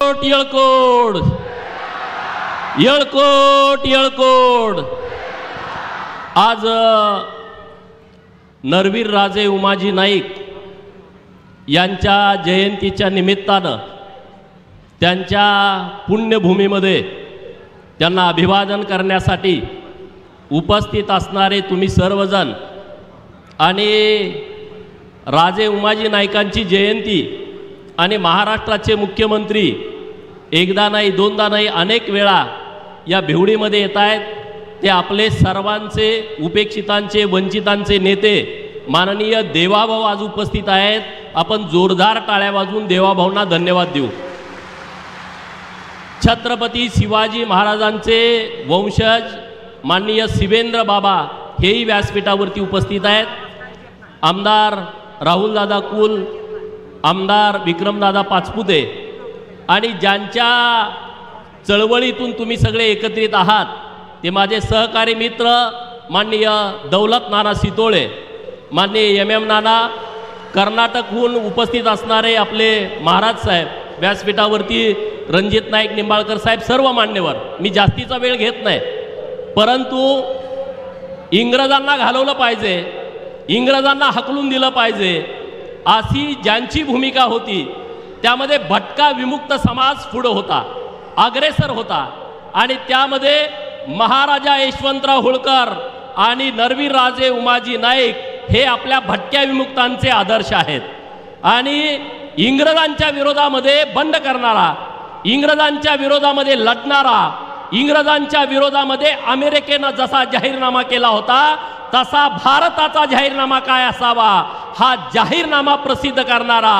येळकोट येळकोट येळकोट। आज नरवीर राजे उमाजी नाईक यांच्या जयंतीच्या निमित्तानं त्यांच्या पुण्यभूमीमध्ये त्यांना अभिवादन करण्यासाठी उपस्थित असणारे तुम्ही सर्वजण आणि राजे उमाजी नाईकांची जयंती आणि महाराष्ट्राचे मुख्यमंत्री एकदा नाही दोनदा नाही अनेक वेळा या भिवडीमध्ये येत आहेत। ते आपले सर्वांचे उपेक्षितांचे वंचितांचे नेते माननीय देवाभाऊ आज उपस्थित आहेत। आपण जोरदार टाळ्या वाजवून देवाभाऊंना धन्यवाद देऊ। छत्रपती शिवाजी महाराजांचे वंशज माननीय शिवेंद्र बाबा हेही व्यासपीठावरती उपस्थित आहेत। आमदार राहुलदादा कुल, आमदार विक्रमदादा पाचपुते आणि ज्यांच्या चळवळीतून तुम्ही सगळे एकत्रित आहात ते माझे सहकारी मित्र माननीय दौलत नाना सितोळे, माननीय MM नाना, कर्नाटकहून उपस्थित असणारे आपले महाराज साहेब, व्यासपीठावरती रणजित नाईक निंबाळकर साहेब, सर्व मान्यवर। मी जास्तीचा वेळ घेत नाही, परंतु इंग्रजांना घालवलं पाहिजे, इंग्रजांना हकलून दिलं पाहिजे अशी ज्यांची भूमिका होती त्यामध्ये भटका विमुक्त समाज पुढे होता, अग्रेसर होता आणि त्यामध्ये महाराजा यशवंतराव होळकर आणि नरवीर राजे उमाजी नाईक हे आपल्या भटक्या विमुक्तांचे आदर्श आहेत। आणि इंग्रजांच्या विरोधामध्ये बंड करणारा, इंग्रजांच्या विरोधामध्ये लढणारा, इंग्रजांच्या विरोधामध्ये अमेरिकेने जसा जाहीरनामा केला होता तसा भारताचा जाहीरनामा काय असावा हा जाहीरनामा प्रसिद्ध करणारा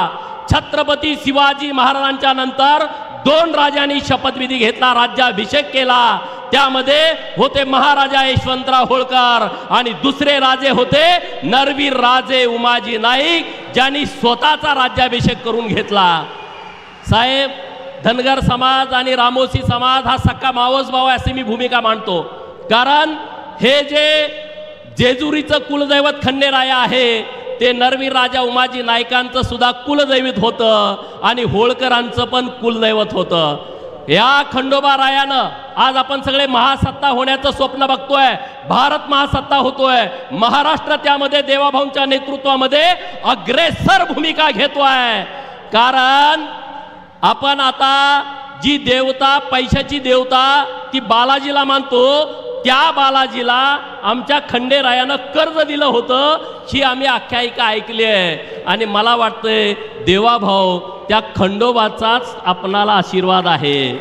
छत्रपती शिवाजी महाराजांच्या नंतर 2 राजांनी शपथविधी घेतला, राज्याभिषेक केला। त्यामध्ये होते महाराजा यशवंतराव होळकर आणि दुसरे राजे होते नरवीर राजे उमाजी नाईक, ज्यांनी स्वतःचा राज्याभिषेक करून घेतला। साहेब, धनगर समाज आणि रामोसी समाज हा सक्का मावस भाव अशी मी भूमिका मांडतो, कारण हे जे जेजुरीचं कुलदैवत खंडेराया आहे ते नरवीर राजा उमाजी नाईकांचं सुद्धा कुलदैवत होतं आणि होळकरांचं पण कुलदैवत होतं। या खंडोबा रायानं आज आपण सगळे महासत्ता होण्याचं स्वप्न बघतोय, भारत महासत्ता होतोय, महाराष्ट्र त्यामध्ये देवाभाऊंच्या नेतृत्वामध्ये अग्रेसर भूमिका घेतोय। कारण आपण आता जी देवता, पैशाची देवता, ती बालाजीला मानतो, त्या बालाजीला आमच्या खंडेरायानं कर्ज दिलं होतं ही आम्ही आख्यायिका ऐकली आहे। आणि मला वाटतंय देवाभाऊ त्या खंडोबाचाच आपणाला आशीर्वाद आहे,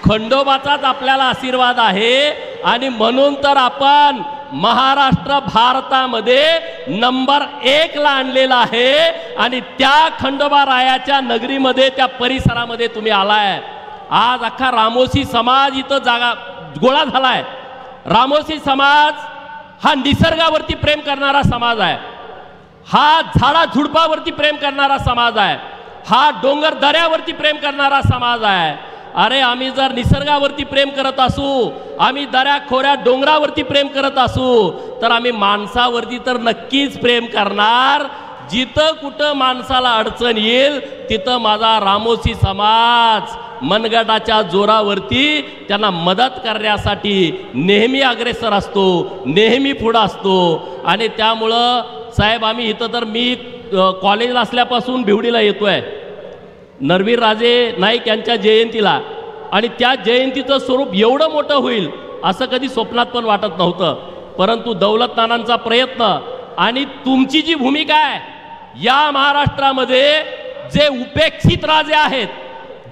खंडोबाचाच आपल्याला आशीर्वाद आहे। आणि म्हणून तर आपण महाराष्ट्र भारतामध्ये नंबर 1 ला आणलेला आहे आणि त्या खंडोबा रायाच्या नगरीमध्ये, त्या परिसरामध्ये तुम्ही आलाय। आज अख्खा रामोसी समाज इथं जागा गोळा झालाय। रामोसी समाज हा निसर्गावरती प्रेम करणारा समाज आहे, हा झाडा झुडपावरती प्रेम करणारा समाज आहे, हा डोंगर दऱ्यावरती प्रेम करणारा समाज आहे। अरे आम्ही जर निसर्गावरती प्रेम करत असू, आम्ही दऱ्या खोऱ्या डोंगरावरती प्रेम करत असू, तर आम्ही माणसावरती तर नक्कीच प्रेम करणार। जिथं कुठं माणसाला अडचण येईल तिथं माझा रामोसी समाज मनगटाच्या जोरावरती त्यांना मदत करण्यासाठी नेहमी अग्रेसर असतो, नेहमी पुढे असतो। आणि त्यामुळं साहेब आम्ही इथं तर मी कॉलेजला असल्यापासून भिवडीला येतोय नरवीर राजे नाईक यांच्या जयंतीला, आणि त्या जयंतीचं स्वरूप एवढं मोठं होईल असं कधी स्वप्नात पण वाटत नव्हतं। परंतु दौलत नानांचा प्रयत्न आणि तुमची जी भूमिका आहे, या महाराष्ट्रामध्ये जे उपेक्षित राजे आहेत,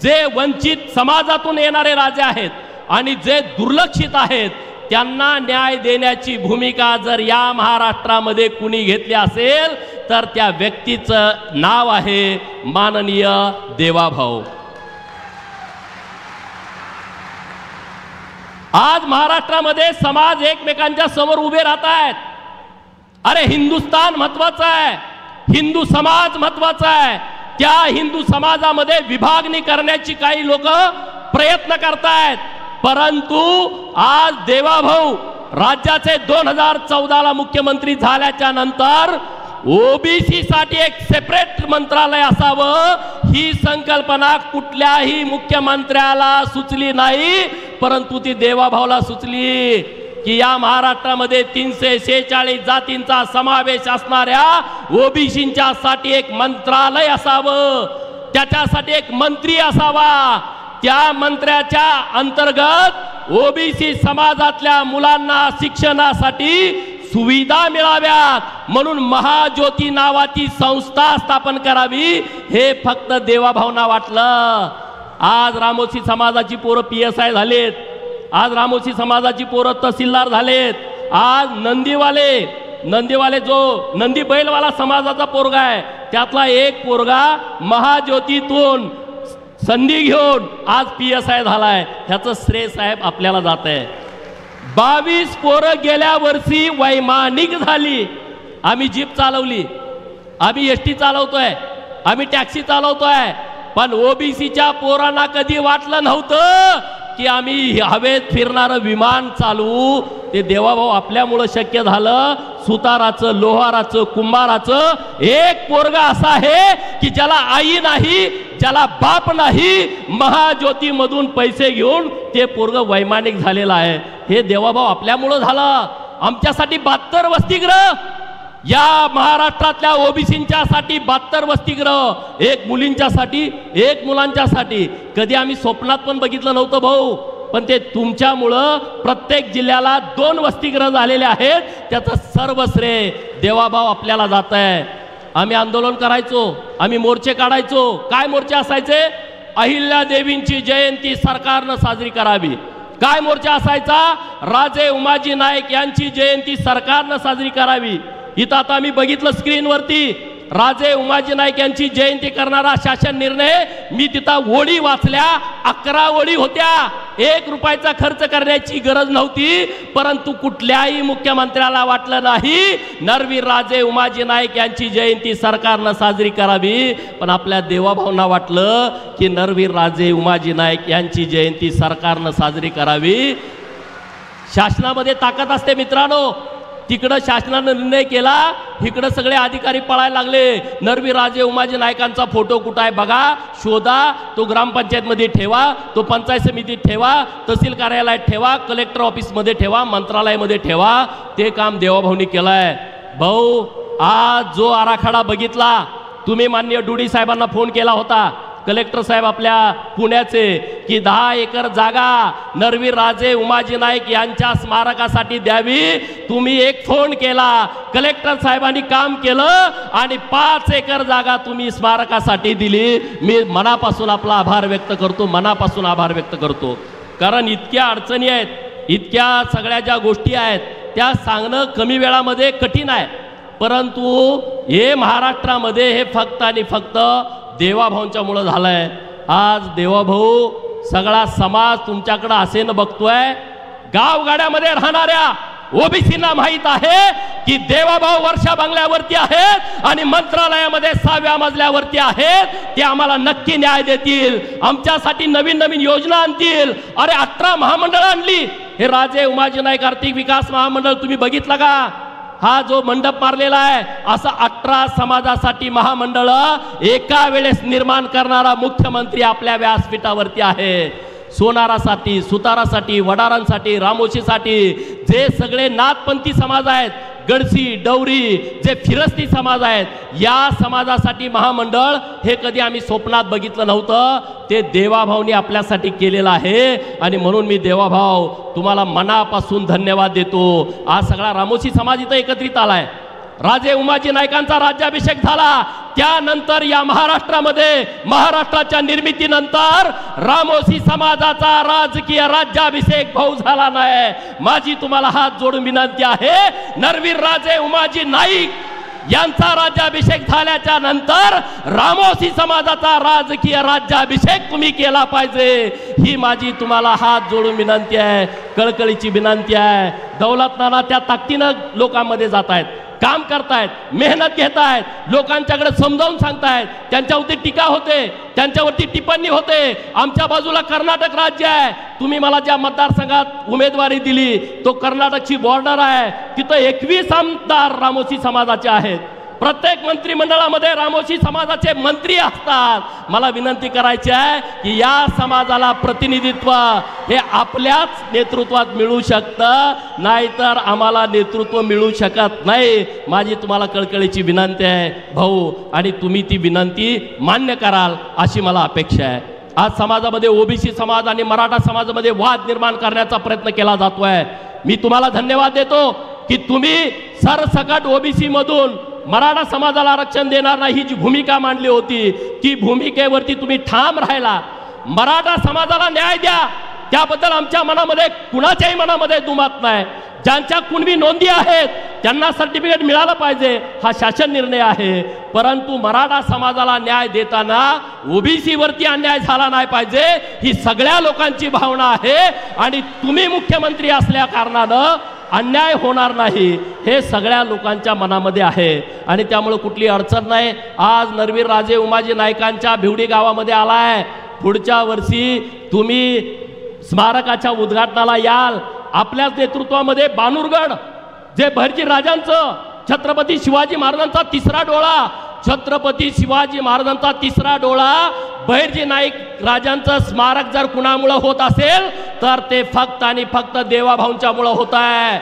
जे वंचित समाजातून येणारे राजे आहेत आणि जे दुर्लक्षित आहेत, त्यांना न्याय देण्याची भूमिका जर या महाराष्ट्रामध्ये कुणी घेतली असेल तर त्या व्यक्तीचं नाव आहे माननीय देवाभाऊ। आज महाराष्ट्रामध्ये समाज एकमेकांच्या समोर उभे राहत आहेत। अरे हिंदुस्थान महत्वाचा आहे, हिंदू समाज महत्वाचा आहे, त्या हिंदू समाजामध्ये विभागणी करण्याची काही लोक प्रयत्न करतायत। परंतु आज देवाभाऊ राज्याचे 2014 ला मुख्यमंत्री झाल्याच्या नंतर ओबीसी साठी एक सेपरेट कॅबिनेट मंत्रालय असावं ही संकल्पना कुठल्याही मुख्यमंत्र्याला सुचली नाही, परंतु ती देवाभाऊला सुचली की या महाराष्ट्रामध्ये 346 जातींचा समावेश असणाऱ्या ओबीसींच्या साठी एक मंत्रालय असावं, त्याच्यासाठी एक मंत्री असावा, त्या मंत्र्याच्या अंतर्गत ओबीसी समाजातल्या मुलांना शिक्षणासाठी सुविधा मिळाव्यात म्हणून महाज्योती नावाची संस्था स्थापन करावी हे फक्त देवाभाऊंना वाटलं। आज रामोशी समाजाची पोरं PSI झालेत, आज रामोशी समाजाची पोरं तहसीलदार झालेत, आज नंदीवाले जो नंदी बैलवाला समाजाचा पोरगा आहे त्यातला एक पोरगा महाज्योतीतून संधी घेऊन आज PSI झालाय, ह्याचं श्रेय साहेब आपल्याला जात आहे। 22 पोरं गेल्या वर्षी वैमानिक झाली। आम्ही जीप चालवली, आम्ही ST चालवतोय, आम्ही टॅक्सी चालवतोय, पण ओबीसीच्या पोरांना कधी वाटलं नव्हतं की आम्ही हवेत फिरणारं विमान चालवू। ते देवाभाऊ आपल्यामुळं शक्य झालं। सुताराचं, लोहाराचं, कुंभाराचं एक पोरगा असा आहे की ज्याला आई नाही, ज्याला बाप नाही, महाज्योतीमधून पैसे घेऊन ते पोरग वैमानिक झालेलं आहे। हे देवाभाऊ आपल्यामुळं झालं। आमच्यासाठी 72 वसतिगृह, या महाराष्ट्रातल्या ओबीसींच्या साठी 72 वसतिगृह, एक मुलींच्यासाठी, एक मुलांच्यासाठी। कधी आम्ही स्वप्नात पण बघितलं नव्हतं भाऊ, पण ते तुमच्यामुळं प्रत्येक जिल्ह्याला 2 वसतिगृह झालेले आहेत, त्याचं सर्व श्रेय देवाभाऊ आपल्याला जात आहे। आम्ही आंदोलन करायचो, आम्ही मोर्चे काढायचो। काय मोर्चे असायचे? अहिल्या देवींची जयंती सरकारनं साजरी करावी। काय मोर्चा असायचा? राजे उमाजी नाईक यांची जयंती सरकारनं साजरी करावी। इथं आता आम्ही बघितलं स्क्रीनवरती राजे उमाजी नाईक यांची जयंती करणारा शासन निर्णय, मी तिथं ओळी वाचल्या, 11 ओळी होत्या। 1 रुपयाचा खर्च करण्याची गरज नव्हती, परंतु कुठल्याही मुख्यमंत्र्याला वाटलं नाही नरवीर राजे उमाजी नाईक यांची जयंती सरकारनं साजरी करावी। पण आपल्या देवाभाऊंना वाटलं की नरवीर राजे उमाजी नाईक यांची जयंती सरकारनं साजरी करावी। शासनामध्ये ताकद असते मित्रांनो। तिकडं शासनाने निर्णय केला, इकडं सगळे अधिकारी पळायला लागले। नरवीर राजे उमाजी नाईकांचा फोटो कुठं आहे बघा, शोधा, तो ग्रामपंचायतमध्ये ठेवा, तो पंचायत समितीत ठेवा, तहसील कार्यालयात ठेवा, कलेक्टर ऑफिसमध्ये ठेवा, मंत्रालयामध्ये ठेवा। ते काम देवाभाऊंनी केलंय। भाऊ, आज जो आराखडा बघितला तुम्ही, माननीय डुडी साहेबांना फोन केला होता, कलेक्टर साहेब आपल्या पुण्याचे, की 10 एकर जागा नरवीर राजे उमाजी नाईक यांच्या स्मारकासाठी द्यावी। तुम्ही एक फोन केला, कलेक्टर साहेबांनी काम केलं आणि 5 एकर जागा तुम्ही स्मारकासाठी दिली। मी मनापासून आपला आभार व्यक्त करतो, मनापासून आभार व्यक्त करतो। कारण इतक्या अडचणी आहेत, इतक्या सगळ्या ज्या गोष्टी आहेत त्या सांगणं कमी वेळामध्ये कठीण आहे, परंतु हे महाराष्ट्रामध्ये हे फक्त आणि फक्त देवाभाऊंच्या मुळे झालंय। आज देवाभाऊ सगळा समाज तुमच्याकडे असेन बघतोय। गावगाड्यामध्ये राहणाऱ्या ओबीसींना माहित आहे की देवाभाऊ वर्षा बंगल्यावरती आहेत आणि मंत्रालयामध्ये 6व्या मजल्यावरती आहेत। ते आम्हाला नक्की न्याय देतील, आमच्यासाठी नवीन नवीन योजना आणतील। अरे 18 महामंडळ आणली। हे राजे उमाजी नाईक आर्थिक विकास महामंडळ तुम्ही बघितलं का? हा जो मंडप मारलेला आहे, असं 18 समाजासाठी महामंडळ एका वेळेस निर्माण करणारा मुख्यमंत्री आपल्या व्यासपीठावरती आहे। सोनारासाठी, सुतारासाठी, वडारांसाठी, रामोशीसाठी, जे सगळे नाथपंथी समाज आहेत, गडसी, डवरी, जे फिरस्ती समाज आहेत, या समाजासाठी महामंडळ हे कधी आम्ही स्वप्नात बघितलं नव्हतं। ते देवाभाऊंनी आपल्यासाठी केलेलं आहे आणि म्हणून मी देवाभाऊ तुम्हाला मनापासून धन्यवाद देतो। आज सगळा रामोशी समाज इथं एकत्रित आलाय। राजे उमाजी नाईकांचा राज्याभिषेक झाला, त्यानंतर या महाराष्ट्रामध्ये महाराष्ट्राच्या निर्मितीनंतर रामोशी समाजाचा राजकीय राज्याभिषेक भाऊ झाला नाही। माझी तुम्हाला हात जोडून विनंती आहे, नरवीर राजे उमाजी नाईक यांचा राज्याभिषेक झाल्याच्या नंतर रामोशी समाजाचा राजकीय राज्याभिषेक तुम्ही केला पाहिजे, ही माझी तुम्हाला हात जोडून विनंती आहे, कळकळीची विनंती आहे। दौलत नाना त्या ताकदीनं लोकांमध्ये जात आहेत, काम करतायत, मेहनत घेत आहेत, लोकांच्याकडे समजावून सांगतायत, त्यांच्यावरती टीका होते, त्यांच्यावरती टिप्पणी होते। आमच्या बाजूला कर्नाटक राज्य आहे, तुम्ही मला ज्या मतदारसंघात उमेदवारी दिली तो कर्नाटकची बॉर्डर आहे, तिथं 21 आमदार रामोशी समाजाचे आहेत। प्रत्येक मंत्रिमंडळामध्ये रामोशी समाजाचे मंत्री असतात। मला विनंती करायची आहे की या समाजाला प्रतिनिधित्व हे आपल्याच नेतृत्वात मिळू शकतं, नाहीतर आम्हाला नेतृत्व मिळू शकत नाही। माझी तुम्हाला कळकळीची विनंती आहे भाऊ, आणि तुम्ही ती विनंती मान्य कराल अशी मला अपेक्षा आहे। आज समाजामध्ये ओबीसी समाज आणि मराठा समाजामध्ये वाद निर्माण करण्याचा प्रयत्न केला जातोय। मी तुम्हाला धन्यवाद देतो की तुम्ही सरसकट ओबीसी मधून मराठा समाजाला आरक्षण देणार नाही ही जी भूमिका मांडली होती ती भूमिकेवरती तुम्ही ठाम राहिला। मराठा समाजाला न्याय द्या, त्याबद्दल आमच्या मनामध्ये कुणाच्याही मनामध्ये दुमत नाही। ज्यांच्या कुणबी नोंदी आहेत त्यांना सर्टिफिकेट मिळालं पाहिजे हा शासन निर्णय आहे, परंतु मराठा समाजाला न्याय देताना ओबीसी वरती अन्याय झाला नाही पाहिजे ही सगळ्या लोकांची भावना आहे। आणि तुम्ही मुख्यमंत्री असल्या कारणानं अन्याय होणार नाही हे सगळ्या लोकांच्या मनामध्ये आहे, आणि त्यामुळे कुठली अडचण नाही। आज नरवीर राजे उमाजी नाईकांच्या भिवडी गावामध्ये आलाय, पुढच्या वर्षी तुम्ही स्मारकाच्या उद्घाटनाला याल। आपल्याच नेतृत्वामध्ये बानुरगड जे बहिर्जी राजांचं छत्रपती शिवाजी महाराजांचा तिसरा डोळा, छत्रपती शिवाजी महाराजांचा तिसरा डोळा बहिर्जी नाईक राजांचं स्मारक जर कुणामुळे होत असेल तर ते फक्त आणि फक्त देवाभाऊंच्यामुळे होत आहे,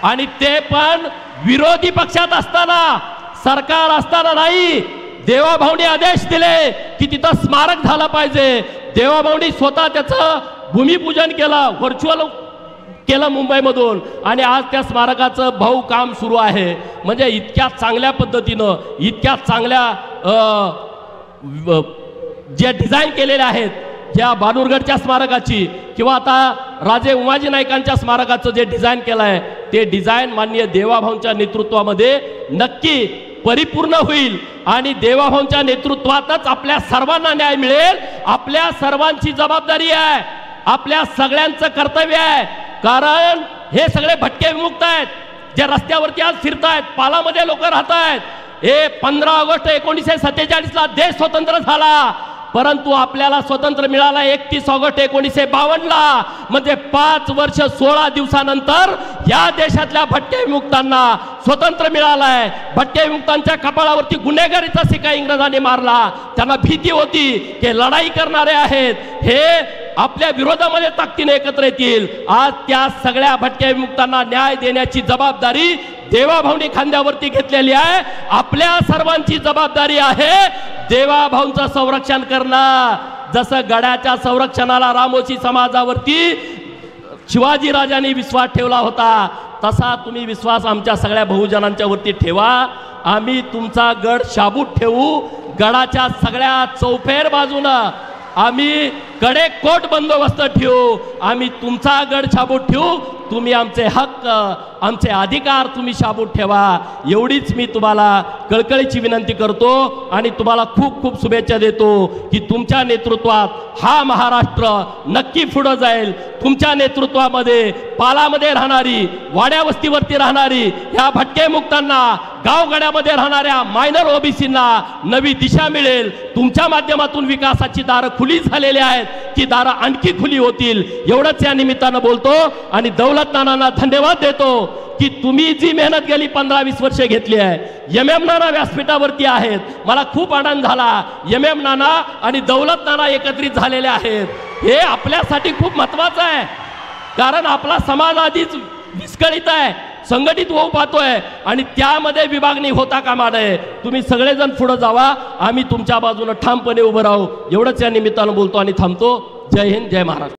आणि ते पण विरोधी पक्षात असताना, सरकार असताना नाही। देवाभाऊंनी आदेश दिले की तिथं स्मारक झालं पाहिजे, देवाभाऊंनी स्वतः त्याचं भूमिपूजन केलं, व्हर्च्युअल केलं मुंबईमधून, आणि आज त्या स्मारकाचं भाऊ काम सुरू आहे। म्हणजे इतक्या चांगल्या पद्धतीनं, इतक्या चांगल्या जे डिझाईन केलेले आहेत ज्या बानुरगडच्या स्मारकाची किंवा आता राजे उमाजी नाईकांच्या स्मारकाचं जे डिझाईन केलं आहे ते डिझाईन माननीय देवाभाऊंच्या नेतृत्वामध्ये नक्की परिपूर्ण होईल, आणि देवाभाऊंच्या नेतृत्वातच आपल्या सर्वांना न्याय मिळेल। आपल्या सर्वांची जबाबदारी आहे, आपल्या सगळ्यांचं कर्तव्य आहे, कारण हे सगळे भटके विमुक्त आहेत जे रस्त्यावरती आज फिरतायत, पालामध्ये लोक राहत आहेत। हे 15 ऑगस्ट 1947 ला देश स्वतंत्र झाला, परंतु आपल्याला स्वतंत्र मिळाला 31 ऑगस्ट 1952 ला, म्हणजे 5 वर्ष 16 दिवसानंतर या देशातल्या भटके विमुक्तांना स्वतंत्र मिळालाय। भटके विमुक्तांच्या कपाळावरती गुन्हेगारीचा शिक्का इंग्रजांनी मारला, त्यांना भीती होती की लढाई करणारे आहेत हे आपल्या विरोधामध्ये ताकदीने एकत्र येतील। आज त्या सगळ्या भटके विमुक्तांना न्याय देण्याची जबाबदारी देवाभाऊंनी खांद्यावरती घेतलेली आहे। आपल्या सर्वांची जबाबदारी आहे देवाभाऊंचं संरक्षण करणं। जसं गडाच्या संरक्षणाला रामोशी समाजावरती शिवाजी राजांनी विश्वास ठेवला होता, तसा तुम्ही विश्वास आमच्या सगळ्या बहुजनांच्या वरती ठेवा। आम्ही तुमचा गड शाबूत ठेवू, गडाच्या सगळ्या चौफेर बाजूनं आम्ही कडेकोट बंदोबस्त ठेवू, आम्ही तुमचा गड शाबूत ठेवू, तुम्ही आमचे हक्क आमचे अधिकार तुम्ही शाबूत ठेवा, एवढीच मी तुम्हाला कळकळीची विनंती करतो। आणि तुम्हाला खूप खूप शुभेच्छा देतो की तुमच्या नेतृत्वात हा महाराष्ट्र नक्की पुढे जाईल। तुमच्या नेतृत्वामध्ये पालामध्ये राहणारी, वाड्या वस्तीवरती राहणारी या भटके मुक्तांना, गावगाड्यामध्ये राहणाऱ्या मायनर ओबीसींना नवी दिशा मिळेल। तुमच्या माध्यमातून विकासाची दारं खुली झालेली आहेत, ती दारं आणखी खुली होतील, एवढंच या निमित्तानं बोलतो। आणि दौलत नानांना धन्यवाद देतो की तुम्ही जी मेहनत गेली 15-20 वर्षे घेतली आहे, MM नाना व्यासपीठावरती आहेत, मला खूप आनंद झाला। MM नाना आणि दौलत नाना एकत्रित झालेले आहेत, हे आपल्यासाठी खूप महत्त्वाचं आहे, कारण आपला समाज आधीच विस्कळीत आहे, संघटित होऊ पाहतोय, आणि त्यामध्ये विभागणी होता कामा नये। तुम्ही सगळेजण पुढे जावा, आम्ही तुमच्या बाजूने ठामपणे उभं राहू, एवढंच या निमित्तानं बोलतो आणि थांबतो। जय हिंद, जय महाराष्ट्र।